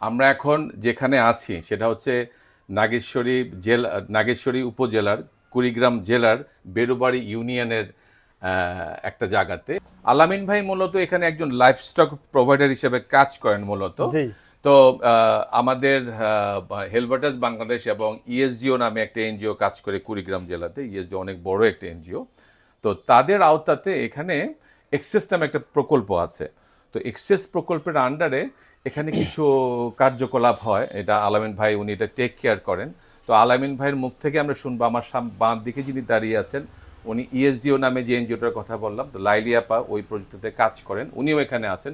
আমরা এখন যেখানে আছি সেটা হচ্ছে নাগেশ্বরী উপজেলার কুড়িগ্রাম জেলার বেড়ুবাড়ি ইউনিয়নের একটা জায়গাতে। আলামিন ভাই মূলত এখানে একজন লাইভস্টক প্রোভাইডার হিসেবে কাজ করেন মূলত। জি। তো আমাদের হেলভার্টাস বাংলাদেশ এবং ইএসডিও নামে একটা এনজিও কাজ করে কুড়িগ্রাম জেলাতে। ইএসডিও অনেক বড় একটা এনজিও। তো তাদের আওতাতে এখানে এক্সেস নামে একটা প্রকল্প আছে। তো এক্সেস প্রকল্পের আন্ডারে এখানে কিছু কার্যকলাপ হয়, এটা আলামিন ভাই উনি এটা টেক কেয়ার করেন। তো আলামিন ভাইয়ের মুখ থেকে আমরা শুনবো। আমার বাঁ দিকে যিনি দাঁড়িয়ে আছেন উনি ইএসডিও নামে যে এনজিওটার কথা বললাম, তো লাইলি আপা ওই প্রজেক্টটাতে কাজ করেন, উনিও এখানে আছেন।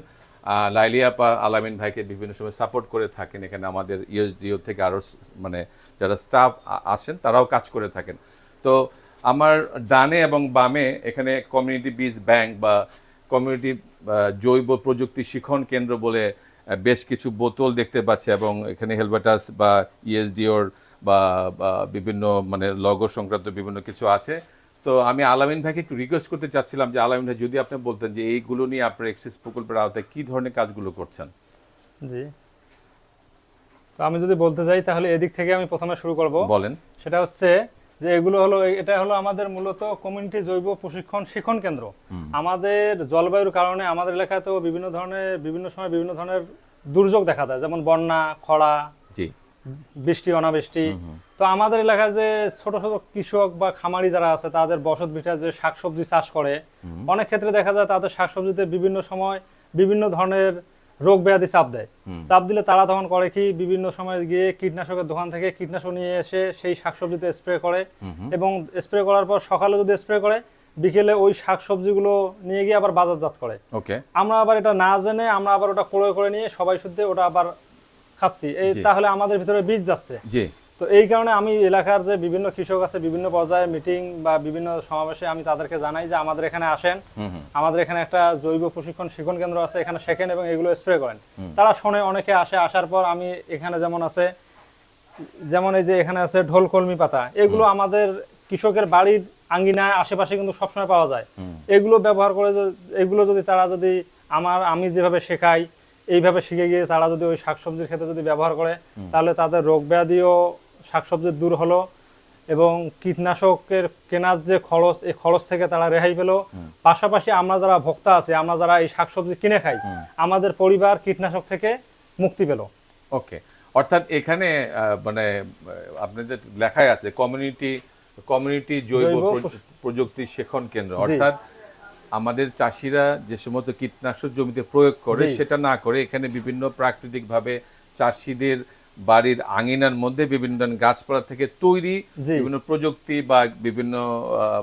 লাইলি আপা আলামিন ভাইকে বিভিন্ন সময় সাপোর্ট করে থাকেন। এখানে আমাদের ইএসডিও থেকে আরও মানে যারা স্টাফ আসেন তারাও কাজ করে থাকেন। তো আমার ডানে এবং বামে এখানে কমিউনিটি বীজ ব্যাংক বা কমিউনিটি জৈব প্রযুক্তি শিখন কেন্দ্র বলে বেশ কিছু বোতল দেখতে পাচ্ছি, এবং এখানে হেলভাটাস বা ইএসডিওর বা বিভিন্ন মানে লগো সংক্রান্ত বিভিন্ন কিছু আছে। তো আমি আলামিন ভাইকে একটু রিকোয়েস্ট করতে চাচ্ছিলাম যে আলামিন ভাই যদি আপনি বলতেন যে এইগুলো নিয়ে আপনার এক্সেস প্রকল্পের আওতায় কী ধরনের কাজগুলো করছেন। জি, তো আমি যদি বলতে যাই তাহলে এদিক থেকে আমি প্রথমে শুরু করব। বলেন। সেটা হচ্ছে যে এটা হলো আমাদের মূলত কমিউনিটি জৈব প্রশিক্ষণ শিক্ষণ কেন্দ্র। আমাদের জলবায়ুর কারণে আমাদের এলাকায় তো বিভিন্ন সময় বিভিন্ন ধরনের দুর্যোগ দেখা দেয়, যেমন বন্যা, খরা, জি, বৃষ্টি, অনাবৃষ্টি। তো আমাদের এলাকায় যে ছোট ছোট কৃষক বা খামারি যারা আছে তাদের বসত ভিটা যে শাকসবজি চাষ করে, অনেক ক্ষেত্রে দেখা যায় তাদের শাকসবজিতে বিভিন্ন সময় বিভিন্ন ধরনের রোগ ব্যাধি চাপ দেয়। চাপ দিলে তারা তখন করে কি, বিভিন্ন সময় গিয়ে কীটনাশকের দোকান থেকে কীটনাশক নিয়ে এসে সেই শাকসবজিতে স্প্রে করে, এবং স্প্রে করার পর সকালে যদি স্প্রে করে বিকেলে ওই শাকসবজিগুলো নিয়ে গিয়ে আবার বাজারজাত করে। ওকে। আমরা আবার এটা না জেনে আমরা আবার ওটা ক্রয় করে নিয়ে সবাই শুদ্ধে ওটা আবার খাচ্ছি, এই তাহলে আমাদের ভিতরে বীজ যাচ্ছে। জি। তো এই কারণে আমি এলাকার যে বিভিন্ন কৃষক আছে বিভিন্ন পর্যায়ে মিটিং বা বিভিন্ন সমাবেশে আমি তাদেরকে জানাই যে আমাদের এখানে আসেন, আমাদের এখানে একটা জৈব প্রশিক্ষণ শিক্ষণ কেন্দ্র আছে, এখানে শেখেন এবং এগুলো স্প্রে করেন। তারা শোনে, অনেকে আসে। আসার পর আমি এখানে যেমন এই যে এখানে আছে ঢোল কলমি পাতা, এগুলো আমাদের কৃষকের বাড়ির আঙ্গিনায় আশেপাশে কিন্তু সবসময় পাওয়া যায়। এগুলো ব্যবহার করে এগুলো যদি তারা যদি আমি যেভাবে শেখাই এইভাবে শিখে গিয়ে তারা যদি ওই শাকসবজির ক্ষেত্রে যদি ব্যবহার করে, তাহলে তাদের রোগ ব্যাধিও শাকসবজির দূর হলো, এবং কীটনাশকের কেনার যে খরচ, এই খরচ থেকে তারা রেহাই পেল। পাশাপাশি আমরা যারা ভোক্তা আছি, আমরা যারা এই শাকসবজি কিনে খাই, আমাদের পরিবার কীটনাশক থেকে মুক্তি পেল। ওকে, অর্থাৎ এখানে মানে আপনাদের লেখাই আছে কমিউনিটি জৈব প্রযুক্তি শিক্ষণ কেন্দ্র। অর্থাৎ আমাদের চাষিরা যে সমস্ত কীটনাশক জমিতে প্রয়োগ করে সেটা না করে এখানে বিভিন্ন প্রাকৃতিকভাবে চাষিদের বাড়ির আঙিনার মধ্যে বিভিন্ন ধরনের গাছপালা থেকে তৈরি বিভিন্ন প্রযুক্তি বা বিভিন্ন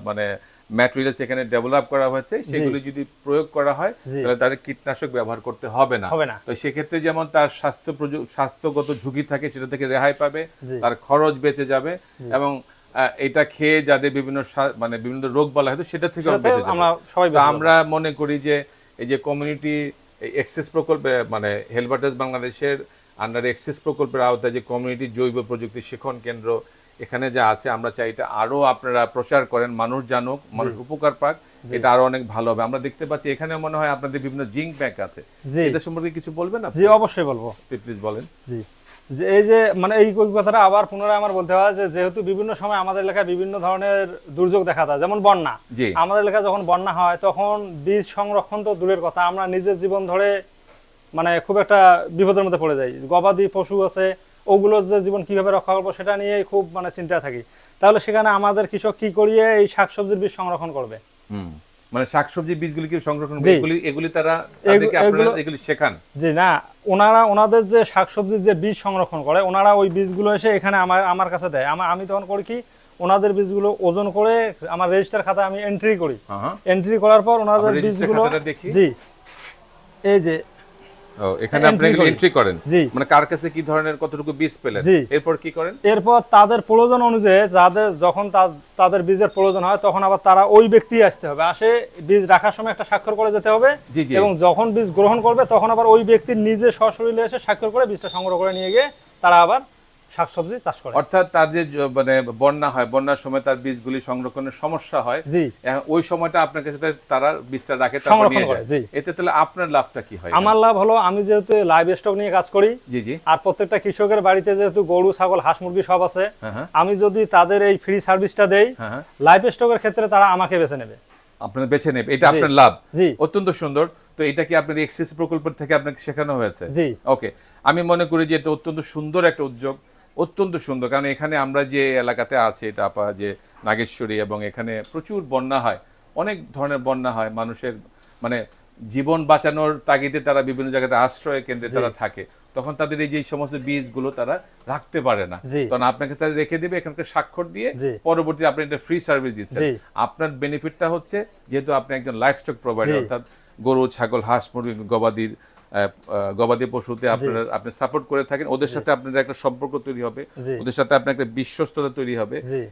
মানে ম্যাটেরিয়ালস এখানে ডেভেলপ করা হয়েছে, সেগুলি যদি প্রয়োগ করা হয় তাহলে তাদের কীটনাশক ব্যবহার করতে হবে না। তো সেক্ষেত্রে যেমন তার স্বাস্থ্যগত ঝুঁকি থাকে সেটা থেকে রেহাই পাবে, তার খরচ বেঁচে যাবে, এবং এটা খেয়ে যাদের বিভিন্ন রোগ বলা হয়তো সেটা থেকে আমরা মনে করি যে এই যে কমিউনিটি এক্সেস প্রকল্পে মানে হেলভার্টাস বাংলাদেশের আন্ডারে এক্সেস প্রকল্পের আওতায় যে কমিউনিটি জৈব প্রযুক্তি শিক্ষণ কেন্দ্র এখানে যা আছে, আমরা চাই এটা আরো আপনারা প্রচার করেন, মানুষ জানুক, মানুষ উপকার পাক, এটা আরো অনেক ভালো হবে। আমরা দেখতে পাচ্ছি এখানে মনে হয় আপনাদের বিভিন্ন জিঙ্ক ব্যাংক আছে, এটা সম্পর্কে কিছু বলবেন আপনি? জি, অবশ্যই বলবো। প্লিজ বলেন। জি, যে এই যে মানে এই কথাটা আবার পুনরায় আমার বলতে হয় যে যেহেতু বিভিন্ন সময় আমাদের এলাকায় বিভিন্ন ধরনের দুর্যোগ দেখা যায়, যেমন বন্যা। আমাদের এলাকায় যখন বন্যা হয় তখন বীজ সংরক্ষণ তো দূরের কথা, আমরা নিজের জীবন ধরে মানে খুব একটা বিপদের মধ্যে পড়ে যাই। গবাদি পশু আছে, ওগুলোর যে জীবন কিভাবে রক্ষা করবো সেটা নিয়ে খুব মানে চিন্তায় থাকি। তাহলে সেখানে আমাদের কৃষক কি করিয়ে এই শাকসবজির বীজ সংরক্ষণ করবে, মানে শাকসবজির বীজগুলি কি সংরক্ষণ করবে, এগুলি তারা এগুলি শেখান? জি না, ওনাদের যে শাকসবজির যে বীজ সংরক্ষণ করে, ওনারা ওই বীজগুলো এসে এখানে আমার কাছে দেয়। আমি তখন করি কি, ওনাদের বীজগুলো ওজন করে আমার রেজিস্টার খাতায় আমি এন্ট্রি করি। এন্ট্রি করার পর ওনাদের বীজগুলো জি এই যে এখানে আপনি এন্ট্রি করেন, মানে কার কাছে কি ধরনের কতটুকু বীজ পেলেন, এরপর কি করেন? এরপর তাদের প্রয়োজন অনুযায়ী যখন তাদের বীজের প্রয়োজন হয় তখন আবার তারা ওই ব্যক্তি আসতে হবে, আসে বীজ রাখার সময় একটা স্বাক্ষর করে যেতে হবে, এবং যখন বীজ গ্রহণ করবে তখন আবার ওই ব্যক্তি নিজে সশরীরে এসে স্বাক্ষর করে বীজটা সংগ্রহ করে নিয়ে গিয়ে তারা আবার শাকসবজি চাষ করে। অর্থাৎ তার যে মানে বন্যা হয়, বন্যার সময় তার বীজগুলি সংরক্ষণের সমস্যা হয়, জি ওই সময়টা আপনার কাছে তারা বীজটা রাখে, তারপর সংরক্ষণ নিয়ে করে, যায়। জি। এতে তাহলে আপনার লাভটা কি হয়? আমার লাভ হলো আমি যেহেতু লাইভ স্টক নিয়ে কাজ করি, জি জি, আর প্রত্যেকটা কৃষকের বাড়িতে যেহেতু গরু ছাগল হাঁস মুরগি সব আছে, হ্যাঁ আমি যদি তাদের এই ফ্রি সার্ভিসটা দেই, হ্যাঁ, লাইভ স্টকের ক্ষেত্রে তারা আমাকে বেছে নেবে। আপনার বেছে নেবে, এটা জি। আপনার লাভ। জি অত্যন্ত সুন্দর। তো এটা কি আপনাদের এক্সিস প্রকল্প থেকে আপনাকে শেখানো হয়েছে? জি ওকে, আমি মনে করি যে এটা অত্যন্ত সুন্দর একটা উদ্যোগ, অত্যন্ত সুন্দর। কারণ এখানে আমরা যে এলাকাতে আছি, এটা আপা যে নাগেশ্বরী, এবং এখানে প্রচুর বন্যা হয়, অনেক ধরনের বন্যা হয়। মানুষের মানে জীবন বাঁচানোর তাগিদে তারা বিভিন্ন জায়গাতে আশ্রয় কেন্দ্রে তারা থাকে, তখন তাদের এই যে সমস্ত বীজগুলো তারা রাখতে পারে না, জি। তখন আপনাকে তারা রেখে দিবে এখানকার স্বাক্ষর দিয়ে, জি। পরবর্তী আপনি এটা ফ্রি সার্ভিস দিচ্ছেন। জি। আপনার বেনিফিটটা হচ্ছে যেহেতু আপনি একজন লাইফস্টক প্রোভাইডার, জি। অর্থাৎ গরু ছাগল হাঁস মুরগি গবাদি পশুতে আপনি সাপোর্ট করে থাকেন, ওদের সাথে আপনার একটা সম্পর্ক তৈরি হবে, জি। ওদের সাথে আপনার একটা বিশ্বস্ততা তৈরি হবে। জি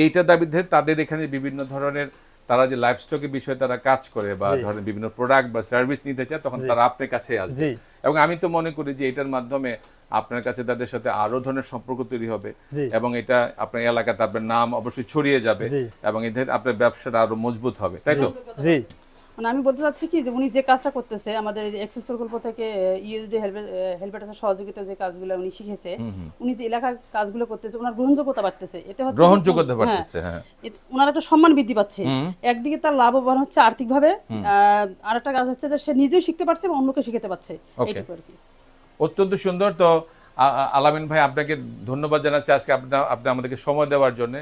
এইটা দাবিতে তাদের এখানে বিভিন্ন ধরনের তারা যে লাইফস্টকের বিষয়ে তারা কাজ করে বা জি। ধরেন বিভিন্ন প্রোডাক্ট বা সার্ভিস নিতে চায়, তখন জি। তারা আপনার কাছে আসবে। জি। এবং আমি তো মনে করি যে এটার মাধ্যমে আপনার কাছে তাদের সাথে আরো ধরনের সম্পর্ক তৈরি হবে, জি। এবং এটা আপনার এলাকাতে আপনার নাম অবশ্যই ছড়িয়ে যাবে, জি। এবং এদের আপনার ব্যবসাটা আরো মজবুত হবে, তাই তো? জি মানে আমি বলতে চাচ্ছি কি যে উনি যে কাজটা করতেছে আমাদের এই এক্সেস প্রকল্প থেকে ইউএসডি হেল্পেটাসের সহযোগিতা যে কাজগুলো উনি শিখেছে, উনি যে এলাকার কাজগুলো করতেছে ওনার গ্রহণযোগ্যতা বাড়তেছে, এটা হচ্ছে গ্রহণযোগ্যতা বাড়তেছে, হ্যাঁ। ওনার একটা সম্মান বৃদ্ধি পাচ্ছে, একদিকে তার লাভবান হচ্ছে আর্থিকভাবে, আর একটা কাজ হচ্ছে যে সে নিজেও শিখতে পারছে এবং অন্যকে শিখাতে পারছে, এইটুকু আর কি। অত্যন্ত সুন্দর। তো আলামিন ভাই, আপনাকে ধন্যবাদ জানাচ্ছি আজকে আপনি আমাদেরকে সময় দেওয়ার জন্য,